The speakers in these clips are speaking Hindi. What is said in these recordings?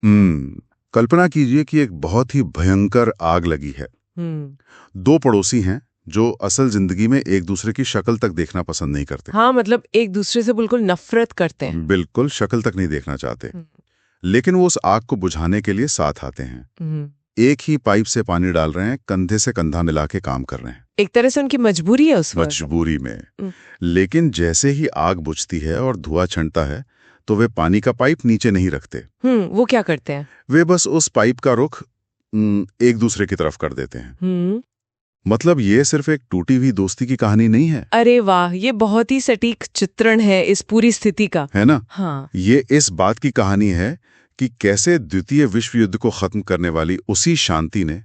कल्पना कीजिए कि एक बहुत ही भयंकर आग लगी है। दो पड़ोसी हैं जो असल जिंदगी में एक दूसरे की शक्ल तक देखना पसंद नहीं करते। हाँ, मतलब एक दूसरे से बिल्कुल नफरत करते हैं। बिल्कुल शक्ल तक नहीं देखना चाहते, लेकिन वो उस आग को बुझाने के लिए साथ आते हैं। एक ही पाइप से पानी डाल रहे हैं, कंधे से कंधा मिला के काम कर रहे हैं। एक तरह से उनकी मजबूरी है उस वक्त। मजबूरी में। लेकिन जैसे ही आग बुझती है और धुआं छंटता है तो वे पानी का पाइप नीचे नहीं रखते। वो क्या करते हैं? वे बस उस पाइप का रुख एक दूसरे की तरफ कर देते हैं। मतलब ये सिर्फ एक टूटी हुई दोस्ती की कहानी नहीं है। अरे वाह, ये बहुत ही सटीक चित्रण है इस पूरी स्थिति का, है ना? हाँ। ये इस बात की कहानी है कि कैसे द्वितीय विश्व युद्ध को खत्म करने वाली उसी शांति ने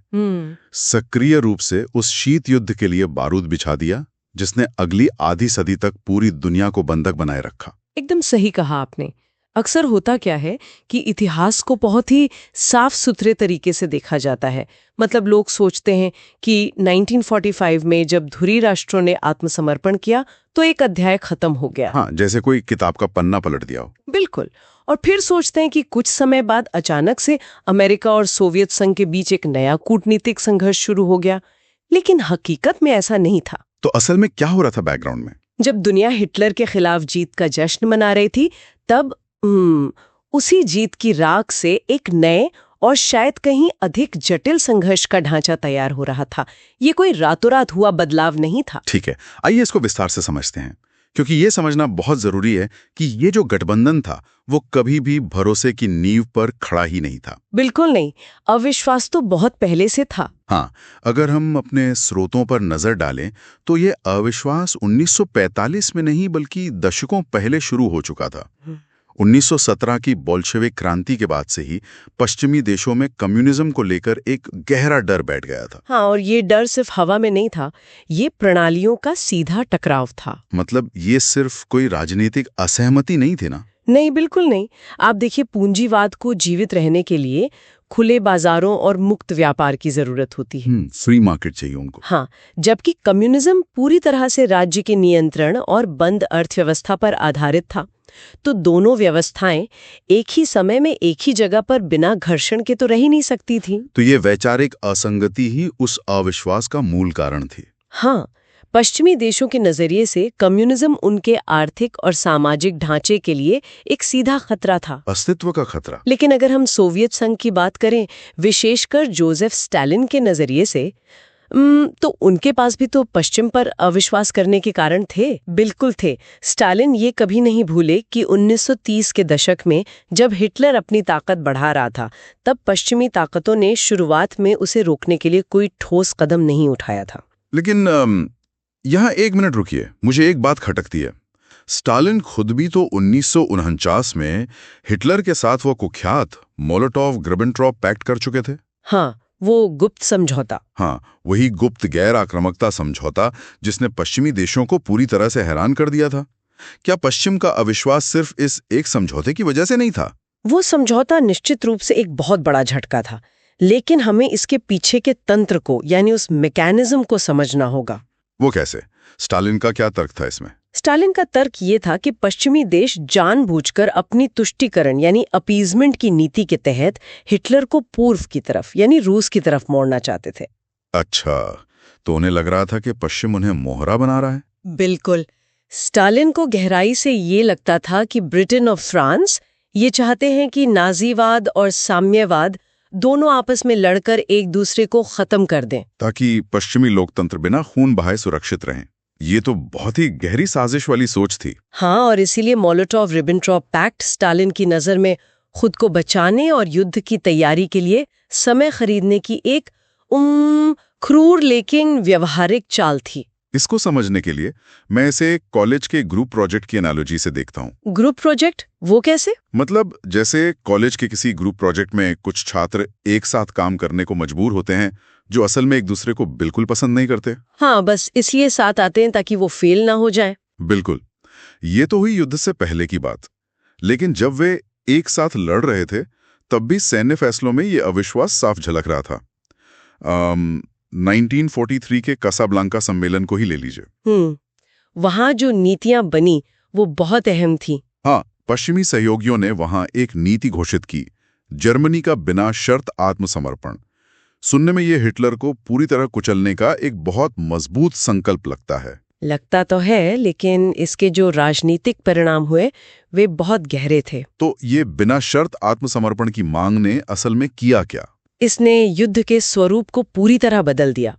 सक्रिय रूप से उस शीत युद्ध के लिए बारूद बिछा दिया, जिसने अगली आधी सदी तक पूरी दुनिया को बंधक बनाए रखा। एकदम सही कहा आपने। अक्सर होता क्या है कि इतिहास को बहुत ही साफ सुथरे तरीके से देखा जाता है। मतलब लोग सोचते हैं कि 1945 में जब धुरी राष्ट्रों ने आत्मसमर्पण किया तो एक अध्याय खत्म हो गया। हाँ, जैसे कोई किताब का पन्ना पलट दिया हो। बिल्कुल। और फिर सोचते हैं कि कुछ समय बाद अचानक से अमेरिका और सोवियत संघ के बीच एक नया कूटनीतिक संघर्ष शुरू हो गया। लेकिन हकीकत में ऐसा नहीं था। तो असल में क्या हो रहा था बैकग्राउंड में? जब दुनिया हिटलर के खिलाफ जीत का जश्न मना रही थी, तब उसी जीत की राख से एक नए और शायद कहीं अधिक जटिल संघर्ष का ढांचा तैयार हो रहा था। ये कोई रातों रात हुआ बदलाव नहीं था। ठीक है, आइए इसको विस्तार से समझते हैं, क्योंकि ये समझना बहुत जरूरी है कि ये जो गठबंधन था वो कभी भी भरोसे की नींव पर खड़ा ही नहीं था। बिल्कुल नहीं, अविश्वास तो बहुत पहले से था। हाँ, अगर हम अपने स्रोतों पर नजर डालें तो ये अविश्वास 1945 में नहीं बल्कि दशकों पहले शुरू हो चुका था। 1917 की बोल्शेविक क्रांति के बाद से ही पश्चिमी देशों में कम्युनिज्म को लेकर एक गहरा डर बैठ गया था। हाँ, और ये डर सिर्फ हवा में नहीं था, ये प्रणालियों का सीधा टकराव था। मतलब ये सिर्फ कोई राजनीतिक असहमति नहीं थी ना? नहीं, बिल्कुल नहीं। आप देखिए, पूंजीवाद को जीवित रहने के लिए खुले बाजारों और मुक्त व्यापार की जरूरत होती है। फ्री मार्केट चाहिए उनको। हाँ, जबकि कम्युनिज्म पूरी तरह से राज्य के नियंत्रण और बंद अर्थव्यवस्था पर आधारित था। तो दोनों व्यवस्थाएं एक ही समय में एक ही जगह पर बिना घर्षण के तो रह ही नहीं सकती थी। तो ये वैचारिक असंगति ही उस अविश्वास का मूल कारण थी। हाँ, पश्चिमी देशों के नजरिए से कम्युनिज्म उनके आर्थिक और सामाजिक ढांचे के लिए एक सीधा खतरा था, अस्तित्व का खतरा। लेकिन अगर हम सोवियत संघ की बात करें, विशेषकर जोसेफ स्टालिन के नजरिए से, तो उनके पास भी तो पश्चिम पर अविश्वास करने के कारण थे। बिल्कुल थे। स्टालिन ये कभी नहीं भूले कि 1930 के दशक में जब हिटलर अपनी ताकत बढ़ा रहा था, तब पश्चिमी ताकतों ने शुरुआत में उसे रोकने के लिए कोई ठोस कदम नहीं उठाया था। लेकिन यहाँ एक मिनट रुकिए, मुझे एक बात खटकती है। स्टालिन खुद भी तो 1949 में हिटलर के साथ वो कुख्यात मोलोटोव-रिबेनट्रॉप पैक्ट कर चुके थे। हाँ, वो गुप्त समझौता। हाँ, वही गुप्त गैर आक्रामकता समझौता जिसने पश्चिमी देशों को पूरी तरह से हैरान कर दिया था। क्या पश्चिम का अविश्वास सिर्फ इस एक समझौते की वजह से नहीं था? वो समझौता निश्चित रूप से एक बहुत बड़ा झटका था, लेकिन हमें इसके पीछे के तंत्र को, यानी उस मैकेनिज्म को समझना होगा। वो कैसे? स्टालिन का क्या तर्क था इसमें? स्टालिन का तर्क ये था कि पश्चिमी देश जानबूझकर अपनी तुष्टीकरण यानी अपीजमेंट की नीति के तहत हिटलर को पूर्व की तरफ यानी रूस की तरफ मोड़ना चाहते थे। अच्छा, तो उन्हें लग रहा था कि पश्चिम उन्हें मोहरा बना रहा है। बिल्कुल। स्टालिन को गहराई से ये लगता था कि ब्रिटेन और फ्रांस ये चाहते हैं कि नाजीवाद और साम्यवाद दोनों आपस में लड़कर एक दूसरे को खत्म कर दें, ताकि पश्चिमी लोकतंत्र बिना खून बहाए सुरक्षित रहें। ये तो बहुत ही गहरी साजिश वाली सोच थी। हाँ, और इसीलिए मोलोटोव-रिबेनट्रॉप पैक्ट स्टालिन की नजर में खुद को बचाने और युद्ध की तैयारी के लिए समय खरीदने की एक क्रूर लेकिन व्यवहारिक चाल थी। इसको समझने के लिए मैं इसे कॉलेज के ग्रुप प्रोजेक्ट की एनालॉजी से देखता हूँ। Group project? वो कैसे? मतलब जैसे कॉलेज के किसी ग्रुप प्रोजेक्ट में कुछ छात्र एक साथ काम करने को मजबूर होते हैं जो असल में एक दूसरे को बिल्कुल पसंद नहीं करते। हाँ, बस इसलिए साथ आते हैं ताकि वो फेल ना हो जाए। बिल्कुल। ये तो हुई युद्ध से पहले की बात, लेकिन जब वे एक साथ लड़ रहे थे तब भी सैन्य फैसलों में ये अविश्वास साफ झलक रहा था। 1943 के कासाब्लांका सम्मेलन को ही ले लीजिए। वहां जो नीतियां बनी वो बहुत अहम थी। हाँ, पश्चिमी सहयोगियों ने वहां एक नीति घोषित की जर्मनी का बिना शर्त आत्मसमर्पण। सुनने में ये हिटलर को पूरी तरह कुचलने का एक बहुत मजबूत संकल्प लगता है। लगता तो है, लेकिन इसके जो राजनीतिक परिणाम हुए वे बहुत गहरे थे। तो ये बिना शर्त आत्मसमर्पण की मांग ने असल में किया क्या? इसने युद्ध के स्वरूप को पूरी तरह बदल दिया।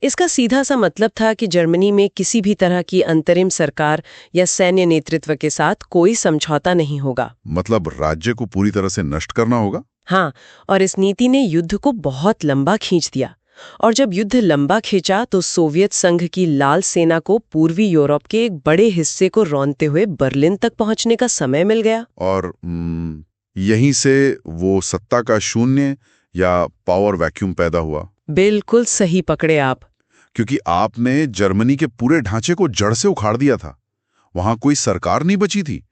इसका सीधा सा मतलब था कि जर्मनी में किसी भी तरह की अंतरिम सरकार या सैन्य नेतृत्व के साथ कोई समझौता नहीं होगा। मतलब राज्य को पूरी तरह से नष्ट करना होगा? हाँ, और इस नीति ने युद्ध को बहुत लंबा खींच दिया। और जब युद्ध लंबा खींचा तो सोवियत संघ की लाल सेना को पूर्वी यूरोप के एक बड़े हिस्से को रौंदते हुए बर्लिन तक पहुंचने का समय मिल गया। और यहीं से वो सत्ता का शून्य या पावर वैक्यूम पैदा हुआ। बिल्कुल सही पकड़े आप। क्योंकि आपने जर्मनी के पूरे ढांचे को जड़ से उखाड़ दिया था। वहां कोई सरकार नहीं बची थी।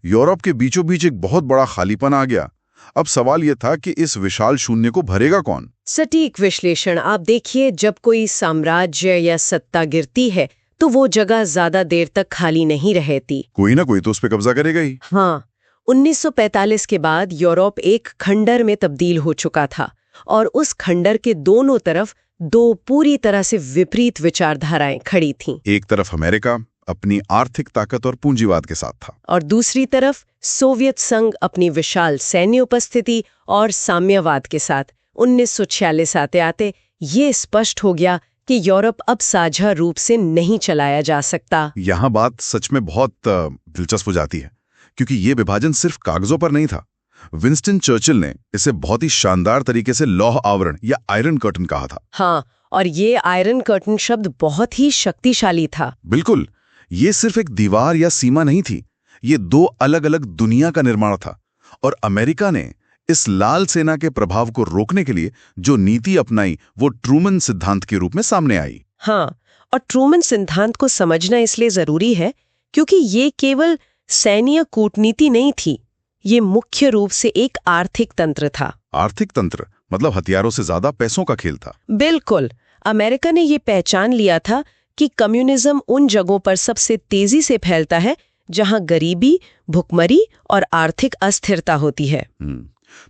यूरोप के बीचों बीच एक बहुत बड़ा खालीपन आ गया। अब सवाल यह था कि इस विशाल शून्य को भरेगा कौन? सटीक विश्लेषण। आप देखिए, जब कोई साम्राज्य या सत्ता गिरती है तो वो जगह ज्यादा देर तक खाली नहीं रहती। कोई ना कोई तो उस पर कब्जा करेगा ही। हाँ, 1945 के बाद यूरोप एक खंडर में तब्दील हो चुका था और उस खंडर के दोनों तरफ दो पूरी तरह से विपरीत विचारधाराएं खड़ी थीं। एक तरफ अमेरिका अपनी आर्थिक ताकत और पूंजीवाद के साथ था, और दूसरी तरफ सोवियत संघ अपनी विशाल सैन्य उपस्थिति और साम्यवाद के साथ। 1946 आते आते ये स्पष्ट हो गया कि यूरोप अब साझा रूप से नहीं चलाया जा सकता। यहाँ बात सच में बहुत दिलचस्प हो जाती है, क्योंकि ये विभाजन सिर्फ कागजों पर नहीं था। विंस्टन चर्चिल ने इसे बहुत ही शानदार तरीके से लौह आवरण या आयरन कर्टन कहा था। हाँ, और ये आयरन कर्टन शब्द बहुत ही शक्तिशाली था। बिल्कुल, ये सिर्फ एक दीवार या सीमा नहीं थी, ये दो अलग अलग दुनिया का निर्माण था। और अमेरिका ने इस लाल सेना के प्रभाव को रोकने के लिए जो नीति अपनाई वो ट्रूमन सिद्धांत के रूप में सामने आई। हाँ, और ट्रूमन सिद्धांत को समझना इसलिए जरूरी है क्योंकि ये केवल सैन्य कूटनीति नहीं थी, ये मुख्य रूप से एक आर्थिक तंत्र था। आर्थिक तंत्र मतलब हथियारों से ज्यादा पैसों का खेल था। बिल्कुल। अमेरिका ने ये पहचान लिया था कि कम्युनिज्म उन जगहों पर सबसे तेजी से फैलता है जहां गरीबी, भुखमरी और आर्थिक अस्थिरता होती है।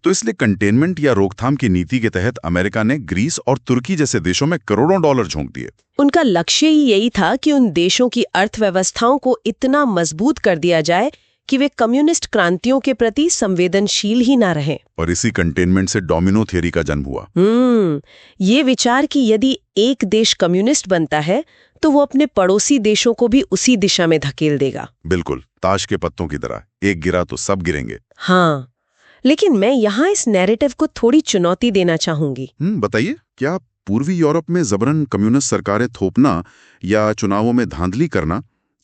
तो इसलिए कंटेनमेंट या रोकथाम की नीति के तहत अमेरिका ने ग्रीस और तुर्की जैसे देशों में करोड़ों डॉलर झोंक दिए। उनका लक्ष्य ही यही था कि उन देशों की अर्थव्यवस्थाओं को इतना मजबूत कर दिया जाए कि वे कम्युनिस्ट क्रांतियों के प्रति संवेदनशील ही ना रहें। और इसी कंटेनमेंट से डोमिनो थ्योरी का जन्म हुआ। ये विचार कि यदि एक देश कम्युनिस्ट बनता है तो वो अपने पड़ोसी देशों को भी उसी दिशा में धकेल देगा। बिल्कुल, ताश के पत्तों की तरह, एक गिरा तो सब गिरेंगे। हाँ, लेकिन मैं यहाँ इस नैरेटिव को थोड़ी चुनौती देना चाहूंगी। बताइए, क्या पूर्वी यूरोप में जबरन कम्युनिस्ट सरकारें थोपना या चुनावों में धांधली करना,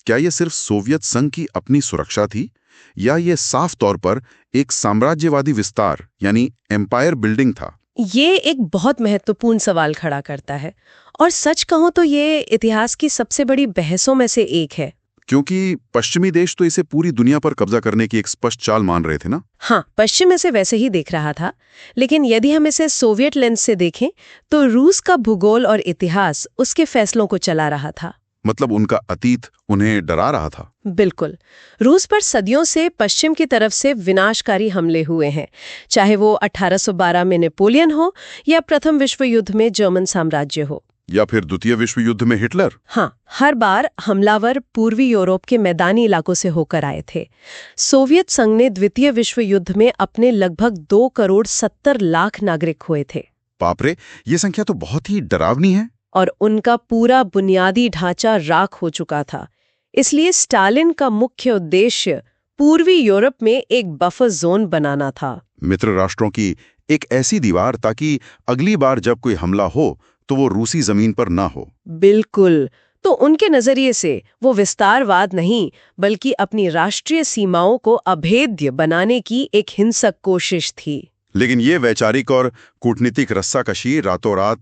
क्या ये सिर्फ सोवियत संघ की अपनी सुरक्षा थी, या ये साफ तौर पर एक साम्राज्यवादी विस्तार यानी एम्पायर बिल्डिंग था? ये एक बहुत महत्वपूर्ण सवाल खड़ा करता है, और सच कहूं तो ये इतिहास की सबसे बड़ी बहसों में से एक है। क्योंकि पश्चिमी देश तो इसे पूरी दुनिया पर कब्जा करने की एक स्पष्ट चाल मान रहे थे ना? हाँ, पश्चिम इसे वैसे ही देख रहा था, लेकिन यदि हम इसे सोवियत लेंस से देखें तो रूस का भूगोल और इतिहास उसके फैसलों को चला रहा था। मतलब उनका अतीत उन्हें डरा रहा था। बिल्कुल। रूस पर सदियों से पश्चिम की तरफ से विनाशकारी हमले हुए हैं, चाहे वो 1812 में नेपोलियन हो या प्रथम विश्व युद्ध में जर्मन साम्राज्य हो, या फिर द्वितीय विश्व युद्ध में हिटलर। हाँ, हर बार हमलावर पूर्वी यूरोप के मैदानी इलाकों से होकर आए थे। सोवियत संघ ने द्वितीय विश्व युद्ध में अपने लगभग 2,70,00,000 नागरिक खोए थे। बाप रे, ये संख्या तो बहुत ही डरावनी है। और उनका पूरा बुनियादी ढांचा राख हो चुका था। इसलिए स्टालिन का मुख्य उद्देश्य पूर्वी यूरोप में एक बफर जोन बनाना था। मित्र राष्ट्रों की एक ऐसी दीवार, ताकि अगली बार जब कोई हमला हो तो वो रूसी जमीन पर ना हो। बिल्कुल। तो उनके नजरिए से वो विस्तारवाद नहीं, बल्कि अपनी राष्ट्रीय सीमाओं को अभेद्य बनाने की एक हिंसक कोशिश थी। लेकिन ये वैचारिक और कूटनीतिक रस्साकशी रातों रात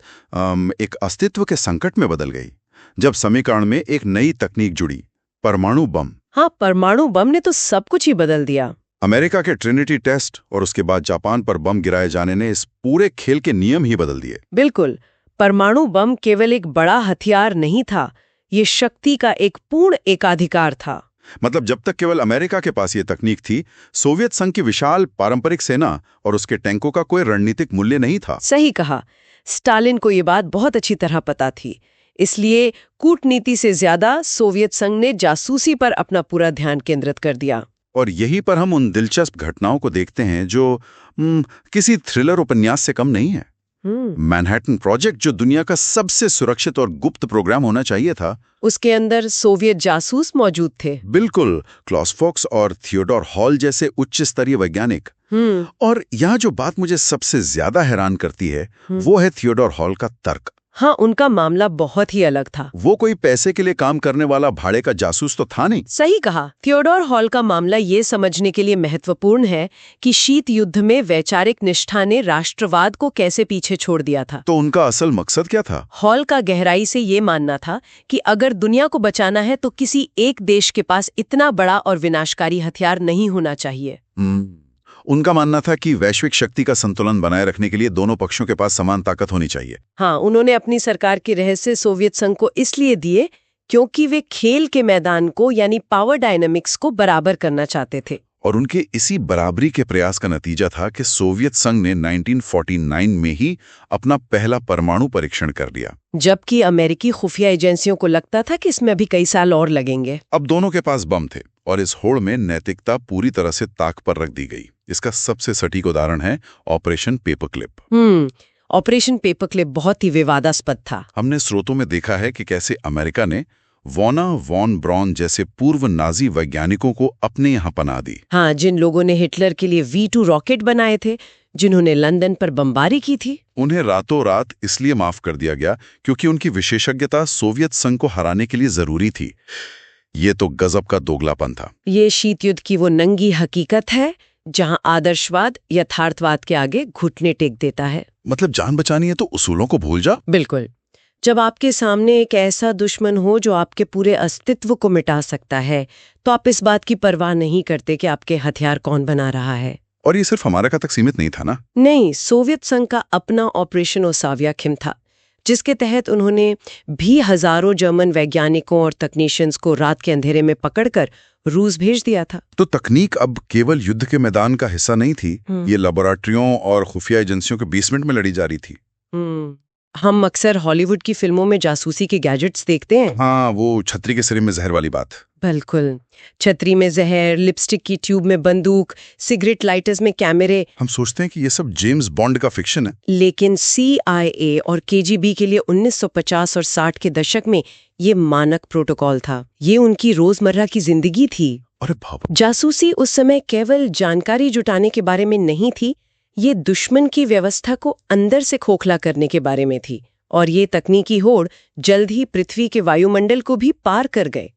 एक अस्तित्व के संकट में बदल गई, जब समीकरण में एक नई तकनीक जुड़ी, परमाणु बम। हाँ, परमाणु बम ने तो सब कुछ ही बदल दिया। अमेरिका के ट्रिनिटी टेस्ट और उसके बाद जापान पर बम गिराए जाने ने इस पूरे खेल के नियम ही बदल दिए। बिल्कुल। परमाणु बम केवल एक बड़ा हथियार नहीं था, ये शक्ति का एक पूर्ण एकाधिकार था। मतलब जब तक केवल अमेरिका के पास ये तकनीक थी, सोवियत संघ की विशाल पारंपरिक सेना और उसके टैंकों का कोई रणनीतिक मूल्य नहीं था। सही कहा। स्टालिन को ये बात बहुत अच्छी तरह पता थी। इसलिए कूटनीति से ज्यादा सोवियत संघ ने जासूसी पर अपना पूरा ध्यान केंद्रित कर दिया। और यहीं पर हम उन दिलचस्प घटनाओं को देखते हैं जो किसी थ्रिलर उपन्यास से कम नहीं है। मैनहट्टन प्रोजेक्ट, जो दुनिया का सबसे सुरक्षित और गुप्त प्रोग्राम होना चाहिए था, उसके अंदर सोवियत जासूस मौजूद थे। बिल्कुल, क्लॉस फॉक्स और थियोडोर हॉल जैसे उच्च स्तरीय वैज्ञानिक। और यहाँ जो बात मुझे सबसे ज्यादा हैरान करती है वो है थियोडोर हॉल का तर्क। हाँ, उनका मामला बहुत ही अलग था। वो कोई पैसे के लिए काम करने वाला भाड़े का जासूस तो था नहीं। सही कहा। थियोडोर हॉल का मामला ये समझने के लिए महत्वपूर्ण है कि शीत युद्ध में वैचारिक निष्ठा ने राष्ट्रवाद को कैसे पीछे छोड़ दिया था। तो उनका असल मकसद क्या था? हॉल का गहराई से ये मानना था कि अगर दुनिया को बचाना है तो किसी एक देश के पास इतना बड़ा और विनाशकारी हथियार नहीं होना चाहिए। उनका मानना था कि वैश्विक शक्ति का संतुलन बनाए रखने के लिए दोनों पक्षों के पास समान ताकत होनी चाहिए। हाँ, उन्होंने अपनी सरकार के रहस्य सोवियत संघ को इसलिए दिए क्योंकि वे खेल के मैदान को यानी पावर डायनामिक्स को बराबर करना चाहते थे। और उनके इसी बराबरी के प्रयास का नतीजा था कि सोवियत संघ ने 1949 में ही अपना पहला परमाणु परीक्षण कर लिया, जबकि अमेरिकी खुफिया एजेंसियों को लगता था कि इसमें अभी कई साल और लगेंगे। अब दोनों के पास बम थे और इस होड़ में नैतिकता पूरी तरह से ताक पर रख दी गई। इसका सबसे सटीक उदाहरण है operation paper clip. Operation paper clip बहुत ही विवादास्पद था। हमने स्रोतों में देखा है कि कैसे अमेरिका ने वॉना वॉन ब्रॉन जैसे पूर्व नाजी वैज्ञानिकों को अपने यहाँ पनाह दी। हाँ, जिन लोगों ने हिटलर के लिए V2 रॉकेट बनाए थे, जिन्होंने लंदन पर बमबारी की थी, उन्हें रातों रात इसलिए माफ कर दिया गया क्योंकि उनकी विशेषज्ञता सोवियत संघ को हराने के लिए जरूरी थी। ये तो गजब का दोगलापन था। ये शीत युद्ध की वो नंगी हकीकत है जहां आदर्शवाद यथार्थवाद के आगे घुटने टेक देता है। मतलब जान बचानी है तो उसूलों को भूल जा। बिल्कुल। जब आपके सामने एक ऐसा दुश्मन हो जो आपके पूरे अस्तित्व को मिटा सकता है, तो आप इस बात की परवाह नहीं करते कि आपके हथियार कौन बना रहा है। और ये सिर्फ अमेरिका तक सीमित नहीं था ना? नहीं, सोवियत संघ का अपना ऑपरेशन ओसावियाखिम था, जिसके तहत उन्होंने भी हजारों जर्मन वैज्ञानिकों और तकनीशियंस को रात के अंधेरे में पकड़कर रूस भेज दिया था। तो तकनीक अब केवल युद्ध के मैदान का हिस्सा नहीं थी, ये लेबोरेटरियों और खुफिया एजेंसियों के बेसमेंट में लड़ी जा रही थी। हम अक्सर हॉलीवुड की फिल्मों में जासूसी के गैजेट्स देखते हैं। हाँ, वो छतरी के सिरे में जहर वाली बात। बिल्कुल, छतरी में जहर, लिपस्टिक की ट्यूब में बंदूक, सिगरेट लाइटर्स में कैमरे। हम सोचते हैं कि ये सब जेम्स बॉन्ड का फिक्शन है, लेकिन CIA और KGB के लिए 1950 और 60 के दशक में ये मानक प्रोटोकॉल था। ये उनकी रोजमर्रा की जिंदगी थी। अरे बाप! जासूसी उस समय केवल जानकारी जुटाने के बारे में नहीं थी, ये दुश्मन की व्यवस्था को अंदर से खोखला करने के बारे में थी। और ये तकनीकी होड़ जल्द ही पृथ्वी के वायुमंडल को भी पार कर गए।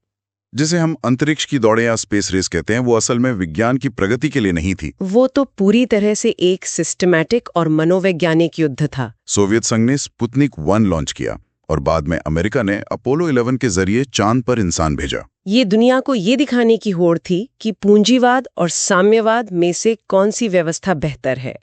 जिसे हम अंतरिक्ष की दौड़े या स्पेस रेस कहते हैं, वो असल में विज्ञान की प्रगति के लिए नहीं थी। वो तो पूरी तरह से एक सिस्टमैटिक और मनोवैज्ञानिक युद्ध था। सोवियत संघ ने स्पुतनिक 1 लॉन्च किया और बाद में अमेरिका ने अपोलो 11 के जरिए चांद पर इंसान भेजा। ये दुनिया को ये दिखाने की होड़ थी कि पूंजीवाद और साम्यवाद में से कौन सी व्यवस्था बेहतर है।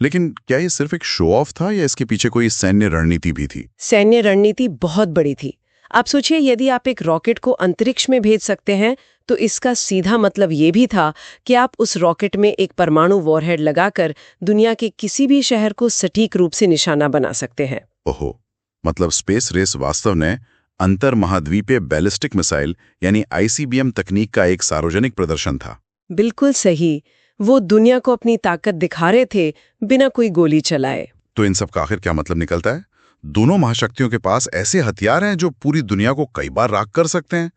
लेकिन क्या ये सिर्फ एक शो ऑफ था या इसके पीछे कोई सैन्य रणनीति भी थी? सैन्य रणनीति बहुत बड़ी थी। आप सोचिए, यदि आप एक रॉकेट को अंतरिक्ष में भेज सकते हैं तो इसका सीधा मतलब ये भी था कि आप उस रॉकेट में एक परमाणु वॉरहेड लगाकर दुनिया के किसी भी शहर को सटीक रूप से निशाना बना सकते हैं। ओहो, मतलब स्पेस रेस वास्तव में अंतर महाद्वीपीय बैलिस्टिक मिसाइल यानी ICBM तकनीक का एक सार्वजनिक प्रदर्शन था। बिल्कुल सही। वो दुनिया को अपनी ताकत दिखा रहे थे बिना कोई गोली चलाए। तो इन सब का आखिर क्या मतलब निकलता है? दोनों महाशक्तियों के पास ऐसे हथियार हैं जो पूरी दुनिया को कई बार राख कर सकते हैं।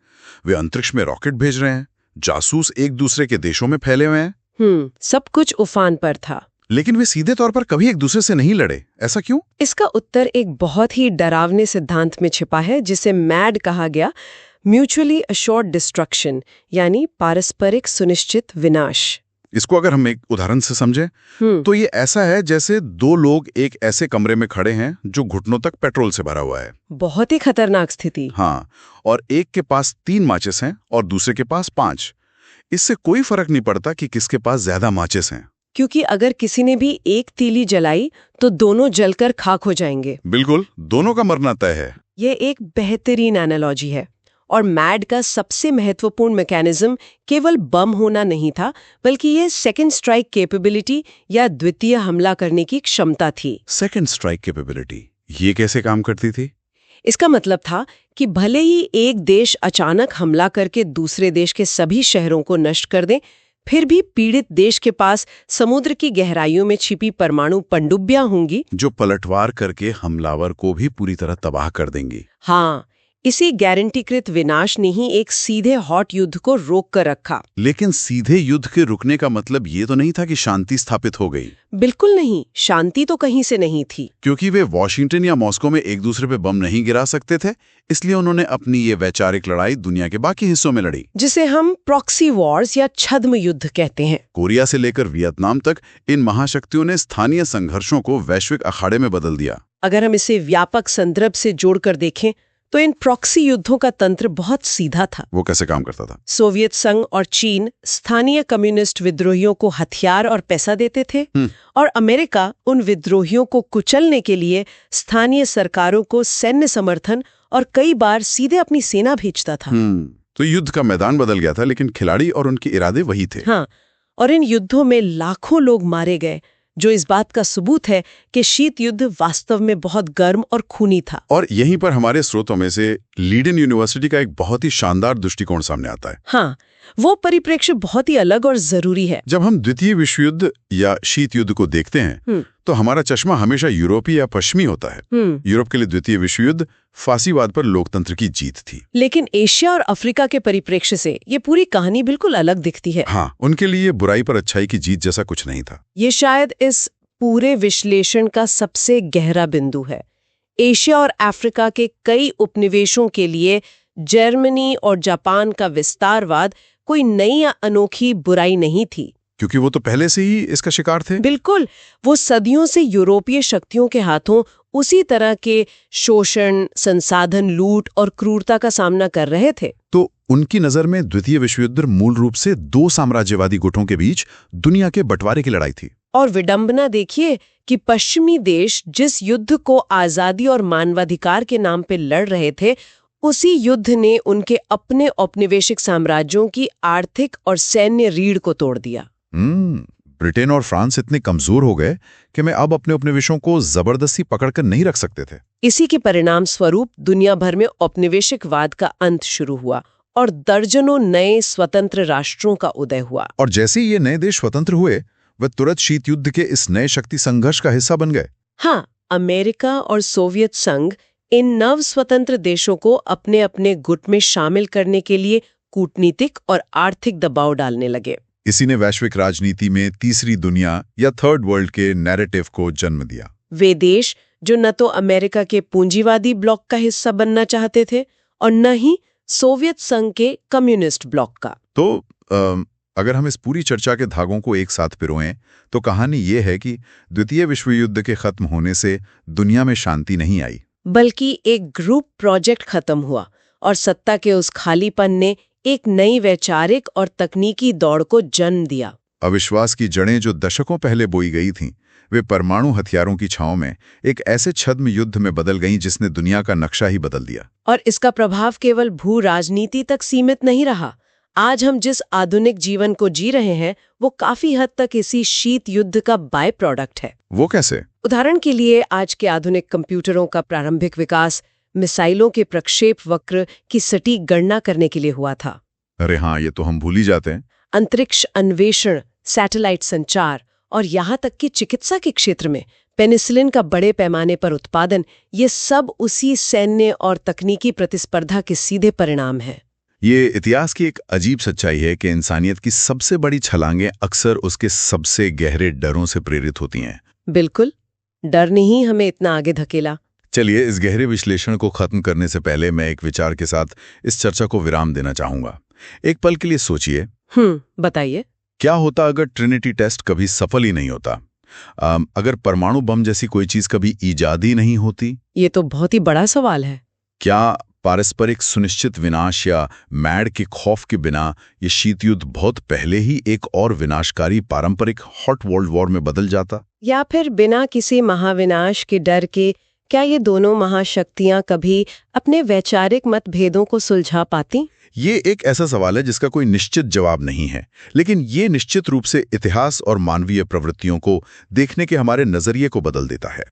वे अंतरिक्ष में रॉकेट भेज रहे हैं, जासूस एक दूसरे के देशों में फैले हुए हैं। सब कुछ उफान पर था। लेकिन वे सीधे तौर पर कभी एक दूसरे से नहीं लड़े, ऐसा क्यों? इसका उत्तर एक बहुत ही डरावने सिद्धांत में छिपा है, जिसे मैड कहा गया, म्यूचुअली अश्योर्ड डिस्ट्रक्शन, यानी पारस्परिक सुनिश्चित विनाश। इसको अगर हम एक उदाहरण से समझें तो ये ऐसा है जैसे दो लोग एक ऐसे कमरे में खड़े हैं जो घुटनों तक पेट्रोल से भरा हुआ है। बहुत ही खतरनाक स्थिति। हाँ, और एक के पास 3 माचिस हैं और दूसरे के पास 5। इससे कोई फर्क नहीं पड़ता कि किसके पास ज्यादा माचिस हैं, क्योंकि अगर किसी ने भी एक तीली जलाई तो दोनों जलकर खाक हो जाएंगे। बिल्कुल, दोनों का मरना तय है। ये एक बेहतरीन एनालॉजी है। और मैड का सबसे महत्वपूर्ण मैकेनिज्म केवल बम होना नहीं था, बल्कि ये सेकेंड स्ट्राइक कैपेबिलिटी या द्वितीय हमला करने की क्षमता थी। सेकंड स्ट्राइक कैपेबिलिटी, ये कैसे काम करती थी? इसका मतलब था कि भले ही एक देश अचानक हमला करके दूसरे देश के सभी शहरों को नष्ट कर दे, फिर भी पीड़ित देश के पास समुद्र की गहराइयों में छिपी परमाणु पनडुब्बियां होंगी जो पलटवार करके हमलावर को भी पूरी तरह तबाह कर देंगी। हाँ, इसी गारंटीकृत विनाश ने ही एक सीधे हॉट युद्ध को रोक कर रखा। लेकिन सीधे युद्ध के रुकने का मतलब ये तो नहीं था कि शांति स्थापित हो गई। बिल्कुल नहीं, शांति तो कहीं से नहीं थी। क्योंकि वे वॉशिंगटन या मॉस्को में एक दूसरे पे बम नहीं गिरा सकते थे, इसलिए उन्होंने अपनी ये वैचारिक लड़ाई दुनिया के बाकी हिस्सों में लड़ी, जिसे हम प्रॉक्सी वॉर्स या छद्म युद्ध कहते हैं। कोरिया से लेकर वियतनाम तक इन महाशक्तियों ने स्थानीय संघर्षों को वैश्विक अखाड़े में बदल दिया। अगर हम इसे व्यापक संदर्भ से जोड़कर देखें तो इन प्रॉक्सी युद्धों का तंत्र बहुत सीधा था। वो कैसे काम करता था? सोवियत संघ और चीन स्थानीय कम्युनिस्ट विद्रोहियों को हथियार और पैसा देते थे और अमेरिका उन विद्रोहियों को कुचलने के लिए स्थानीय सरकारों को सैन्य समर्थन और कई बार सीधे अपनी सेना भेजता था। तो युद्ध का मैदान बदल गया था, लेकिन खिलाड़ी और उनके इरादे वही थे। हाँ, और इन युद्धों में लाखों लोग मारे गए, जो इस बात का सबूत है कि शीत युद्ध वास्तव में बहुत गर्म और खूनी था। और यहीं पर हमारे स्रोतों में से लीडन यूनिवर्सिटी का एक बहुत ही शानदार दृष्टिकोण सामने आता है। हाँ, वो परिप्रेक्ष्य बहुत ही अलग और जरूरी है। जब हम द्वितीय विश्व युद्ध या शीत युद्ध को देखते हैं तो हमारा चश्मा हमेशा यूरोपीय या पश्चिमी होता है। यूरोप के लिए द्वितीय विश्व युद्ध फासीवाद पर लोकतंत्र की जीत थी। लेकिन एशिया और अफ्रीका के परिप्रेक्ष्य से ये पूरी कहानी बिल्कुल अलग दिखती है। हाँ, उनके लिए बुराई पर अच्छाई की जीत जैसा कुछ नहीं था। ये शायद इस पूरे विश्लेषण का सबसे गहरा बिंदु है। एशिया और अफ्रीका के कई उपनिवेशों के लिए जर्मनी और जापान का विस्तारवाद कोई नई या अनोखी बुराई नहीं थी, क्योंकि वो तो पहले से ही इसका शिकार थे। बिल्कुल, वो सदियों से यूरोपीय शक्तियों के हाथों उसी तरह के शोषण, संसाधन लूट और क्रूरता का सामना कर रहे थे। तो उनकी नजर में द्वितीय विश्व युद्ध मूल रूप से दो साम्राज्यवादी गुटों के बीच दुनिया के बंटवारे की लड़ाई थी। और विडंबना देखिए कि पश्चिमी देश जिस युद्ध को आजादी और मानवाधिकार के नाम पे लड़ रहे थे, उसी युद्ध ने उनके अपने औपनिवेशिक साम्राज्यों की आर्थिक और सैन्य रीढ़ को तोड़ दिया। ब्रिटेन और फ्रांस इतने कमजोर हो गए कि मैं अब अपने उपनिवेशों को जबरदस्ती पकड़कर नहीं रख सकते थे। इसी के परिणाम स्वरूप दुनिया भर में औपनिवेशिकवाद का अंत शुरू हुआ और दर्जनों नए स्वतंत्र राष्ट्रों का उदय हुआ। और जैसे ही ये नए देश स्वतंत्र हुए, वे तुरंत शीत युद्ध के इस नए शक्ति संघर्ष का हिस्सा बन गए। हाँ, अमेरिका और सोवियत संघ इन नव स्वतंत्र देशों को अपने अपने गुट में शामिल करने के लिए कूटनीतिक और आर्थिक दबाव डालने लगे। इसी ने वैश्विक राजनीति में तीसरी दुनिया या थर्ड वर्ल्ड के नैरेटिव को जन्म दिया। वे देश जो न तो अमेरिका के पूंजीवादी ब्लॉक का हिस्सा बनना चाहते थे और न ही सोवियत संघ के कम्युनिस्ट ब्लॉक का। तो अगर हम इस पूरी चर्चा के धागों को एक साथ पिरोएं तो कहानी ये है कि द्वितीय विश्व युद्ध के खत्म होने से दुनिया में शांति नहीं आई, बल्कि एक ग्रुप प्रोजेक्ट खत्म हुआ और सत्ता के उस खालीपन ने एक नई वैचारिक और तकनीकी दौड़ को जन्म दिया। अविश्वास की जड़ें जो दशकों पहले बोई गई थीं, वे परमाणु हथियारों की छांव में एक ऐसे छद्म युद्ध में बदल गईं जिसने दुनिया का नक्शा ही बदल दिया। और इसका प्रभाव केवल भू राजनीति तक सीमित नहीं रहा। आज हम जिस आधुनिक जीवन को जी रहे हैं वो काफी हद तक इसी शीत युद्ध का बाय प्रोडक्ट है। वो कैसे? उदाहरण के लिए आज के आधुनिक कंप्यूटरों का प्रारंभिक विकास मिसाइलों के प्रक्षेप वक्र की सटीक गणना करने के लिए हुआ था। अरे हाँ, ये तो हम भूल ही जाते हैं। अंतरिक्ष अन्वेषण, सैटेलाइट संचार और यहाँ तक कि चिकित्सा के क्षेत्र में पेनिसिलिन का बड़े पैमाने पर उत्पादन, ये सब उसी सैन्य और तकनीकी प्रतिस्पर्धा के सीधे परिणाम हैं। ये इतिहास की एक अजीब सच्चाई है कि इंसानियत की सबसे बड़ी छलांगें अक्सर उसके सबसे गहरे डरों से प्रेरित होती हैं। बिल्कुल, डर ने ही हमें इतना आगे धकेला। चलिए, इस गहरे विश्लेषण को खत्म करने से पहले मैं एक विचार के साथ इस चर्चा को विराम देना चाहूंगा। एक पल के लिए सोचिए, बताइए, क्या होता अगर ट्रिनिटी टेस्ट कभी सफल ही नहीं होता? अगर परमाणु बम जैसी कोई चीज कभी ईजाद ही नहीं होती? ये तो बहुत ही बड़ा सवाल है। क्या पारस्परिक सुनिश्चित विनाश या मैड के खौफ के बिना ये शीत युद्ध बहुत पहले ही एक और विनाशकारी पारंपरिक हॉट वर्ल्ड वॉर में बदल जाता? या फिर बिना किसी महाविनाश के डर के क्या ये दोनों महाशक्तियां कभी अपने वैचारिक मतभेदों को सुलझा पाती? ये एक ऐसा सवाल है जिसका कोई निश्चित जवाब नहीं है, लेकिन ये निश्चित रूप से इतिहास और मानवीय प्रवृत्तियों को देखने के हमारे नजरिए को बदल देता है।